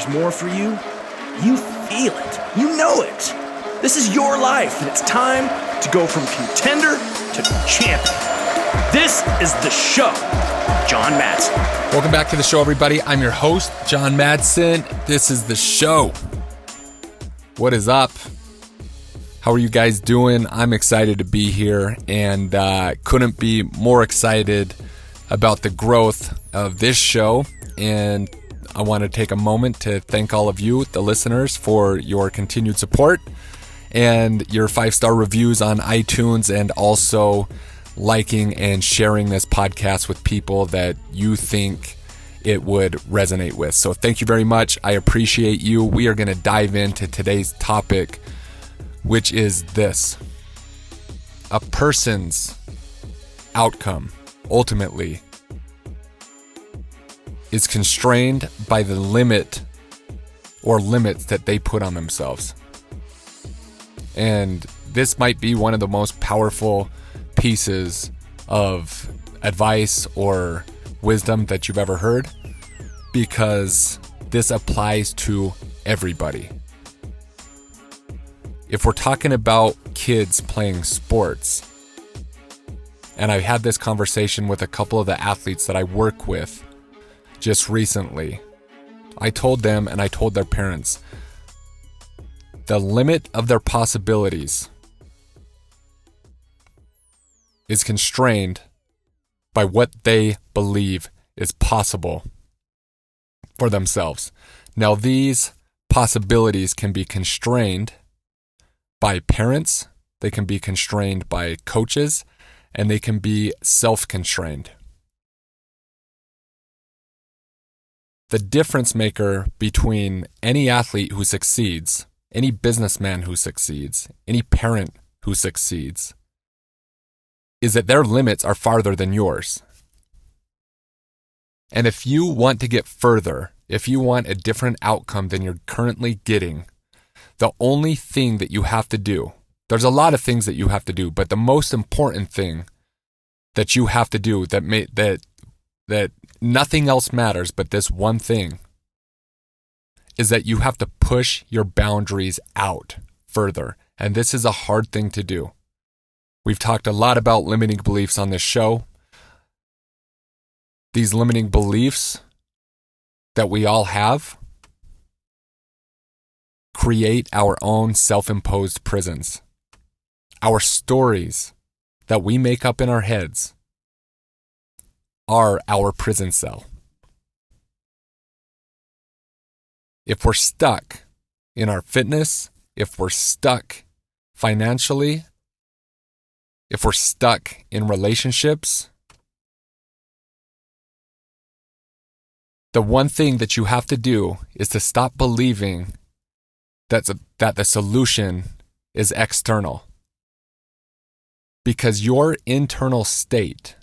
more for you, you feel it. You know it. This is your life, and it's time to go from contender to champion. This is the show. John Madsen. Welcome back to the show, everybody. I'm your host, John Madsen. This is the show. What is up? How are you guys doing? I'm excited to be here and couldn't be more excited about the growth of this show. And I want to take a moment to thank all of you, the listeners, for your continued support and your 5-star reviews on iTunes, and also liking and sharing this podcast with people that you think it would resonate with. So thank you very much. I appreciate you. We are going to dive into today's topic, which is this: a person's outcome ultimately is constrained by the limit or limits that they put on themselves. And this might be one of the most powerful pieces of advice or wisdom that you've ever heard, because this applies to everybody. If we're talking about kids playing sports, and I had this conversation with a couple of the athletes that I work with just recently, I told them, and I told their parents, the limit of their possibilities is constrained by what they believe is possible for themselves. Now, these possibilities can be constrained by parents, they can be constrained by coaches, and they can be self-constrained. The difference maker between any athlete who succeeds, any businessman who succeeds, any parent who succeeds, is that their limits are farther than yours. And if you want to get further, if you want a different outcome than you're currently getting, the only thing that you have to do, there's a lot of things that you have to do, but the most important thing that you have to do that nothing else matters but this one thing, is that you have to push your boundaries out further. And this is a hard thing to do. We've talked a lot about limiting beliefs on this show. These limiting beliefs that we all have create our own self-imposed prisons. Our stories that we make up in our heads are our prison cell. If we're stuck in our fitness, if we're stuck financially, if we're stuck in relationships, the one thing that you have to do is to stop believing that the solution is external. Because your internal state,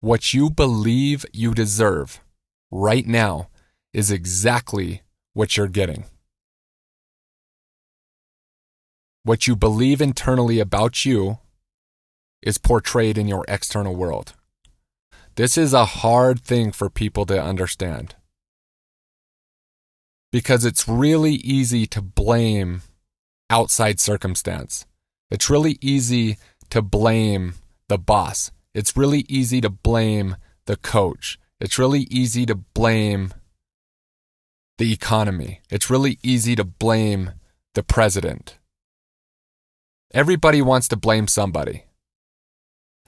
what you believe you deserve right now, is exactly what you're getting. What you believe internally about you is portrayed in your external world. This is a hard thing for people to understand, because it's really easy to blame outside circumstance. It's really easy to blame the boss. It's really easy to blame the coach. It's really easy to blame the economy. It's really easy to blame the president. Everybody wants to blame somebody.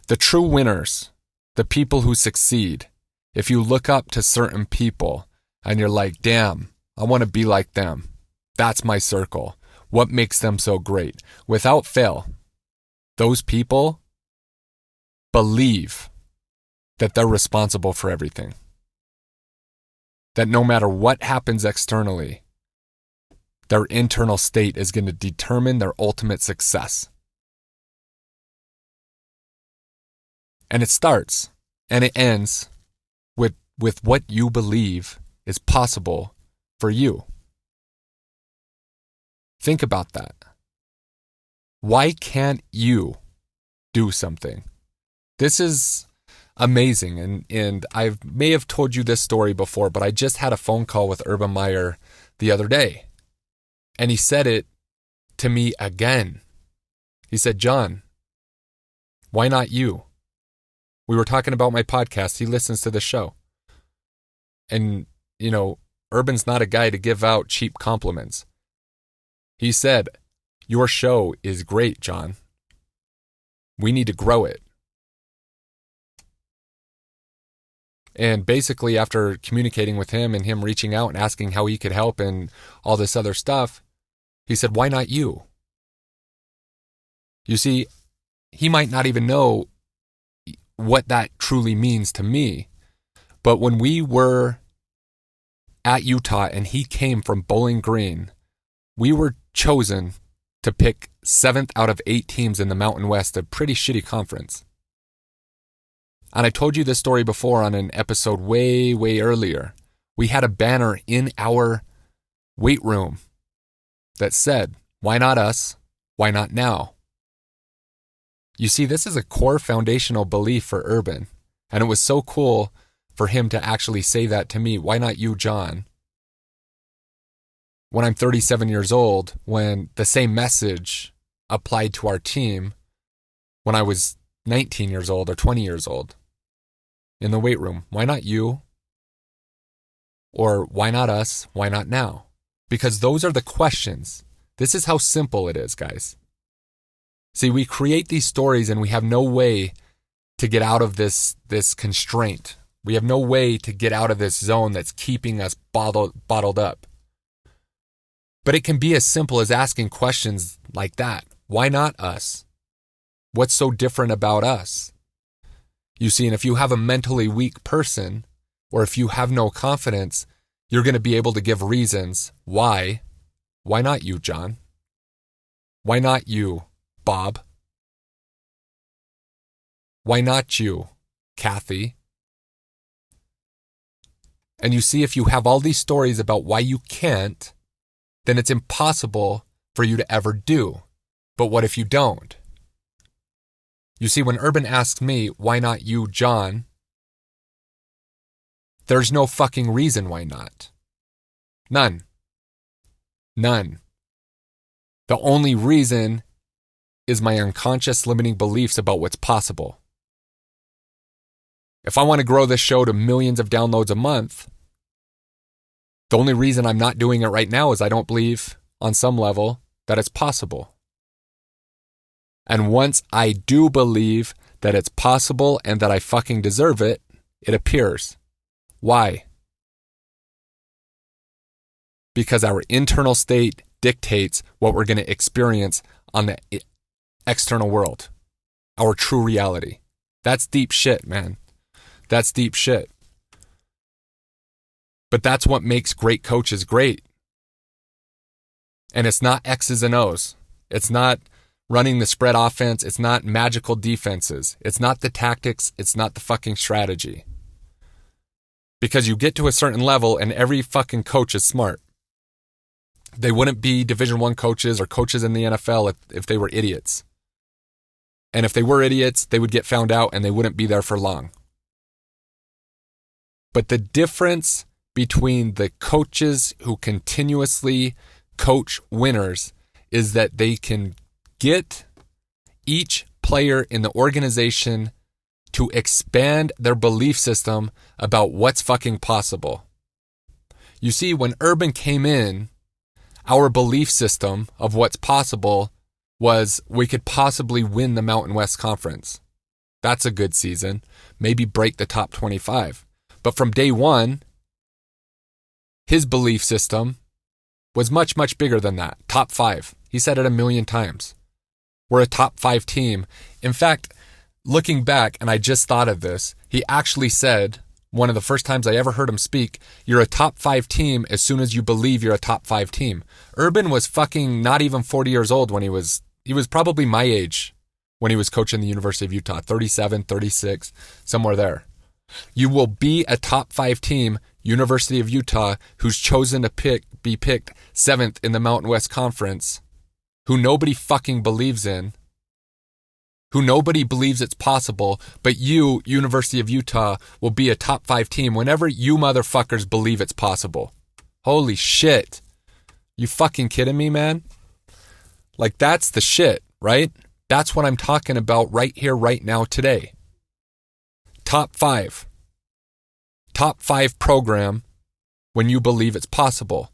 The true winners, the people who succeed, if you look up to certain people and you're like, damn, I want to be like them. That's my circle. What makes them so great? Without fail, those people believe that they're responsible for everything. That no matter what happens externally, their internal state is going to determine their ultimate success. And it starts and it ends with what you believe is possible for you. Think about that. Why can't you do something? This is amazing. And I may have told you this story before, but I just had a phone call with Urban Meyer the other day. And he said it to me again. He said, John, why not you? We were talking about my podcast. He listens to the show. And, Urban's not a guy to give out cheap compliments. He said, your show is great, John. We need to grow it. And basically, after communicating with him and him reaching out and asking how he could help and all this other stuff, he said, why not you? You see, he might not even know what that truly means to me. But when we were at Utah and he came from Bowling Green, we were chosen to pick 7th out of 8 teams in the Mountain West, a pretty shitty conference. And I told you this story before on an episode way, way earlier. We had a banner in our weight room that said, why not us? Why not now? You see, this is a core foundational belief for Urban. And it was so cool for him to actually say that to me. Why not you, John? When I'm 37 years old, when the same message applied to our team when I was 19 years old or 20 years old in the weight room. Why not you? Or why not us? Why not now? Because those are the questions. This is how simple it is, guys. See, we create these stories and we have no way to get out of this constraint. We have no way to get out of this zone that's keeping us bottled up. But it can be as simple as asking questions like that. Why not us? What's so different about us? You see, and if you have a mentally weak person, or if you have no confidence, you're going to be able to give reasons why. Why not you, John? Why not you, Bob? Why not you, Kathy? And you see, if you have all these stories about why you can't, then it's impossible for you to ever do. But what if you don't? You see, when Urban asked me, why not you, John? There's no fucking reason why not. None. The only reason is my unconscious limiting beliefs about what's possible. If I want to grow this show to millions of downloads a month, the only reason I'm not doing it right now is I don't believe, on some level, that it's possible. And once I do believe that it's possible and that I fucking deserve it, it appears. Why? Because our internal state dictates what we're going to experience on the external world. Our true reality. That's deep shit, man. That's deep shit. But that's what makes great coaches great. And it's not X's and O's. It's not running the spread offense. It's not magical defenses. It's not the tactics. It's not the fucking strategy. Because you get to a certain level and every fucking coach is smart. They wouldn't be Division I coaches or coaches in the NFL if they were idiots. And if they were idiots, they would get found out and they wouldn't be there for long. But the difference between the coaches who continuously coach winners is that they can get each player in the organization to expand their belief system about what's fucking possible. You see, when Urban came in, our belief system of what's possible was we could possibly win the Mountain West Conference. That's a good season. Maybe break the top 25. But from day one, his belief system was much, much bigger than that. Top 5. He said it 1,000,000 times. We're a top 5 team. In fact, looking back, and I just thought of this, he actually said, one of the first times I ever heard him speak, you're a top 5 team as soon as you believe you're a top 5 team. Urban was fucking not even 40 years old when he was probably my age when he was coaching the University of Utah, 37, 36, somewhere there. You will be a top 5 team, University of Utah, who's chosen to be picked 7th in the Mountain West Conference, who nobody fucking believes in, who nobody believes it's possible, but you, University of Utah, will be a top 5 team whenever you motherfuckers believe it's possible. Holy shit. You fucking kidding me, man? Like, that's the shit, right? That's what I'm talking about right here, right now, today. Top 5. Top 5 program when you believe it's possible.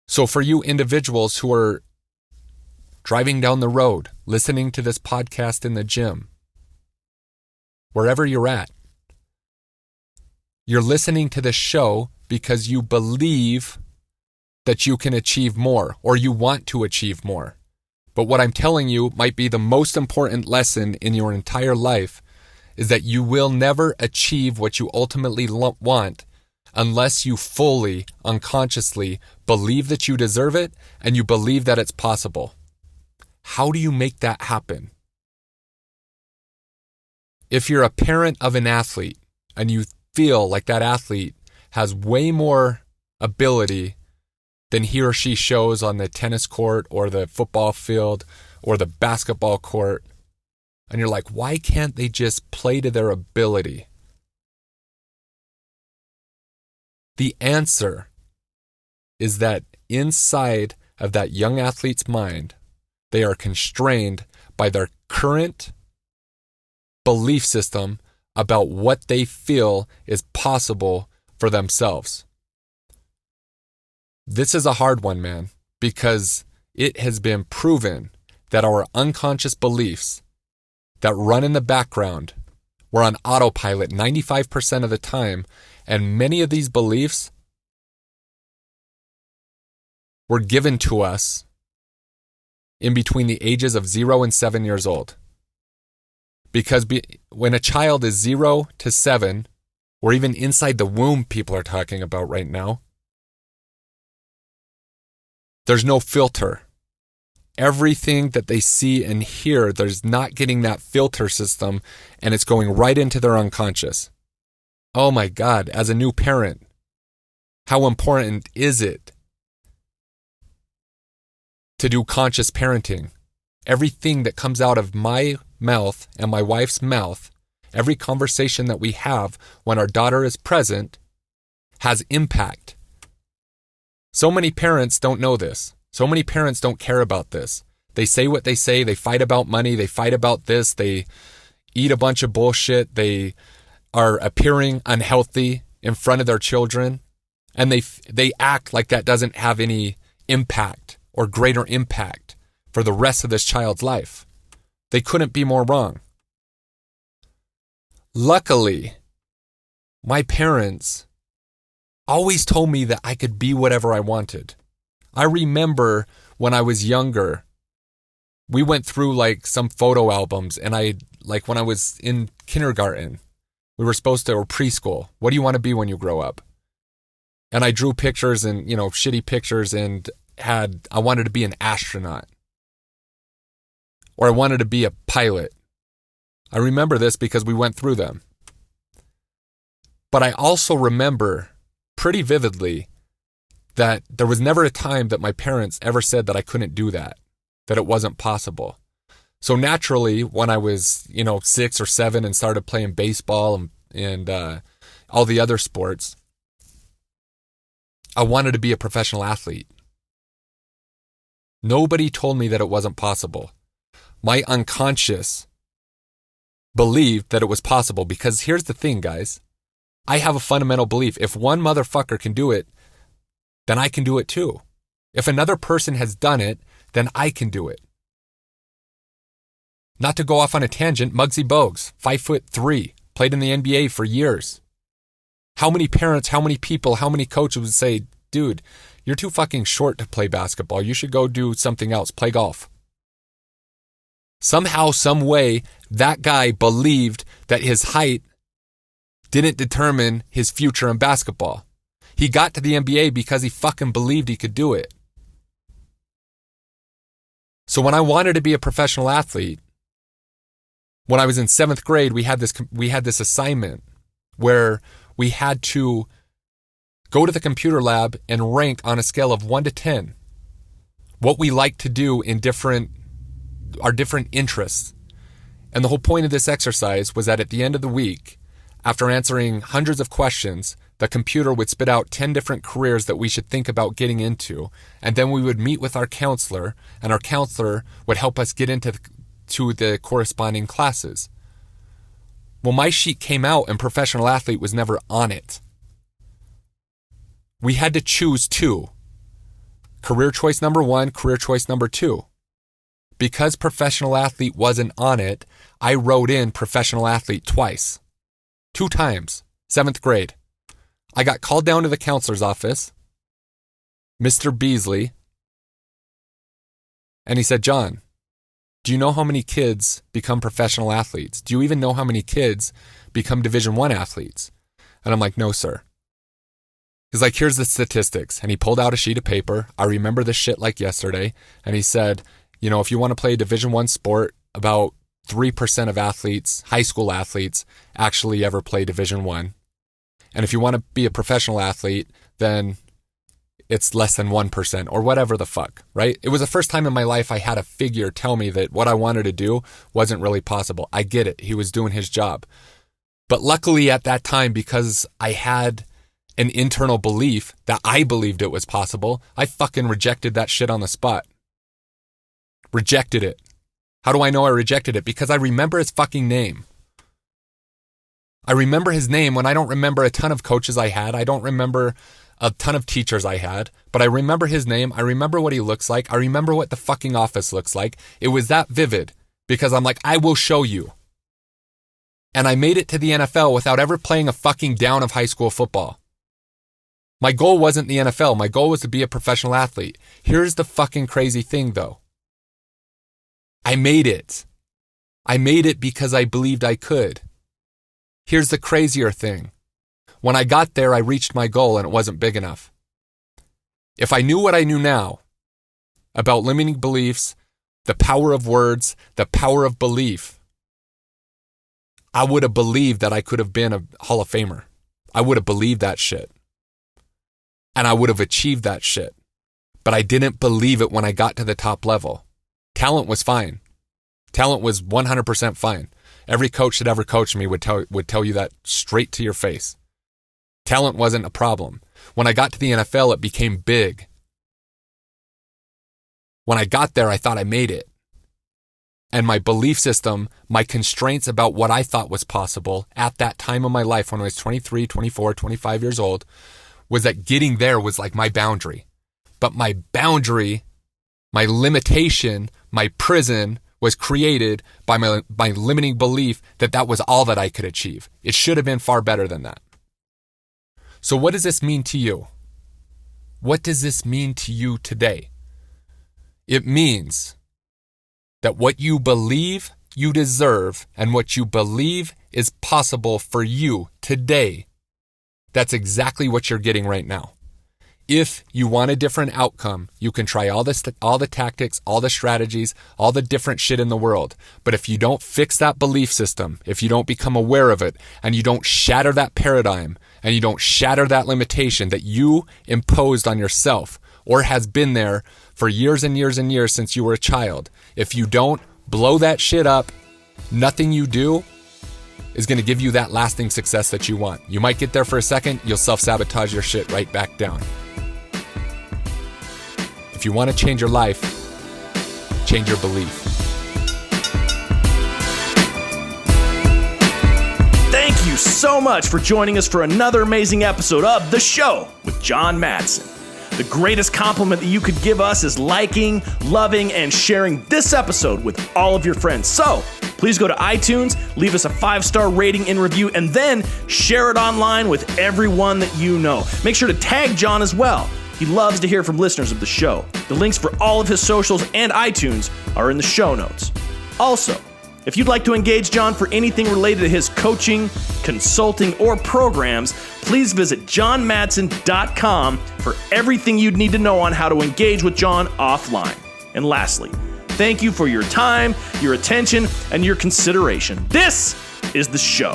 So for you individuals who are driving down the road, listening to this podcast in the gym, wherever you're at, you're listening to this show because you believe that you can achieve more or you want to achieve more. But what I'm telling you might be the most important lesson in your entire life is that you will never achieve what you ultimately want unless you fully, unconsciously believe that you deserve it and you believe that it's possible. How do you make that happen? If you're a parent of an athlete and you feel like that athlete has way more ability than he or she shows on the tennis court or the football field or the basketball court, and you're like, why can't they just play to their ability? The answer is that inside of that young athlete's mind, they are constrained by their current belief system about what they feel is possible for themselves. This is a hard one, man, because it has been proven that our unconscious beliefs that run in the background, we're on autopilot 95% of the time, and many of these beliefs were given to us in between the ages of 0 and 7 years old. Because when a child is 0 to 7, or even inside the womb, people are talking about right now, there's no filter. Everything that they see and hear, there's not getting that filter system, and it's going right into their unconscious. Oh my God, as a new parent, how important is it to do conscious parenting? Everything that comes out of my mouth and my wife's mouth, every conversation that we have when our daughter is present has impact. So many parents don't know this. So many parents don't care about this. They say what they say. They fight about money. They fight about this. They eat a bunch of bullshit. They are appearing unhealthy in front of their children. And they act like that doesn't have any impact or greater impact for the rest of this child's life. They couldn't be more wrong. Luckily, my parents always told me that I could be whatever I wanted. I remember when I was younger, we went through like some photo albums, and when I was in kindergarten, we were supposed to, or preschool, what do you want to be when you grow up? And I drew pictures and, shitty pictures, and I wanted to be an astronaut. Or I wanted to be a pilot. I remember this because we went through them. But I also remember pretty vividly that there was never a time that my parents ever said that I couldn't do that it wasn't possible. So naturally, when I was, 6 or 7 and started playing baseball and all the other sports, I wanted to be a professional athlete. Nobody told me that it wasn't possible. My unconscious believed that it was possible, because here's the thing, guys. I have a fundamental belief. If one motherfucker can do it, then I can do it too. If another person has done it, then I can do it. Not to go off on a tangent, Muggsy Bogues, 5'3", played in the NBA for years. How many parents, how many people, how many coaches would say, dude, you're too fucking short to play basketball. You should go do something else, play golf. Somehow, some way, that guy believed that his height didn't determine his future in basketball. He got to the NBA because he fucking believed he could do it. So when I wanted to be a professional athlete, when I was in 7th grade, we had this assignment where we had to go to the computer lab and rank on a scale of 1 to 10 what we like to do in our different interests. And the whole point of this exercise was that at the end of the week, after answering hundreds of questions, the computer would spit out 10 different careers that we should think about getting into. And then we would meet with our counselor, and our counselor would help us get into the corresponding classes. Well, my sheet came out and professional athlete was never on it. We had to choose two. Career choice number 1, career choice number 2. Because professional athlete wasn't on it, I wrote in professional athlete twice. 2 times. 7th grade. I got called down to the counselor's office, Mr. Beasley, and he said, John, do you know how many kids become professional athletes? Do you even know how many kids become Division I athletes? And I'm like, no, sir. He's like, here's the statistics. And he pulled out a sheet of paper. I remember this shit like yesterday. And he said, you know, if you want to play a Division I sport, about 3% of athletes, high school athletes, actually ever play Division I. And if you want to be a professional athlete, then it's less than 1% or whatever the fuck, right? It was the first time in my life I had a figure tell me that what I wanted to do wasn't really possible. I get it. He was doing his job. But luckily at that time, because I had an internal belief that I believed it was possible, I fucking rejected that shit on the spot. Rejected it. How do I know I rejected it? Because I remember his fucking name. I remember his name when I don't remember a ton of coaches I had. I don't remember a ton of teachers I had, but I remember his name. I remember what he looks like. I remember what the fucking office looks like. It was that vivid because I'm like, I will show you. And I made it to the NFL without ever playing a fucking down of high school football. My goal wasn't the NFL. My goal was to be a professional athlete. Here's the fucking crazy thing though. I made it. I made it because I believed I could. Here's the crazier thing. When I got there, I reached my goal and it wasn't big enough. If I knew what I knew now about limiting beliefs, the power of words, the power of belief, I would have believed that I could have been a Hall of Famer. I would have believed that shit. And I would have achieved that shit. But I didn't believe it when I got to the top level. Talent was fine. Talent was 100% fine. Every coach that ever coached me would tell you that straight to your face. Talent wasn't a problem. When I got to the NFL, it became big. When I got there, I thought I made it. And my belief system, my constraints about what I thought was possible at that time of my life when I was 23, 24, 25 years old, was that getting there was like my boundary. But my boundary, my limitation, my prison was created by my limiting belief that that was all that I could achieve. It should have been far better than that. So what does this mean to you? What does this mean to you today? It means that what you believe you deserve and what you believe is possible for you today, that's exactly what you're getting right now. If you want a different outcome, you can try all the tactics, all the strategies, all the different shit in the world. But if you don't fix that belief system, if you don't become aware of it, and you don't shatter that paradigm, and you don't shatter that limitation that you imposed on yourself or has been there for years and years and years since you were a child, if you don't blow that shit up, nothing you do is going to give you that lasting success that you want. You might get there for a second, you'll self-sabotage your shit right back down. If you want to change your life, change your belief. Thank you so much for joining us for another amazing episode of The Show with John Madsen. The greatest compliment that you could give us is liking, loving, and sharing this episode with all of your friends. So please go to iTunes, leave us a 5-star rating and review, and then share it online with everyone that you know. Make sure to tag John as well. He loves to hear from listeners of the show. The links for all of his socials and iTunes are in the show notes. Also, if you'd like to engage John for anything related to his coaching, consulting, or programs, please visit johnmadsen.com for everything you'd need to know on how to engage with John offline. And lastly, thank you for your time, your attention, and your consideration. This is The Show.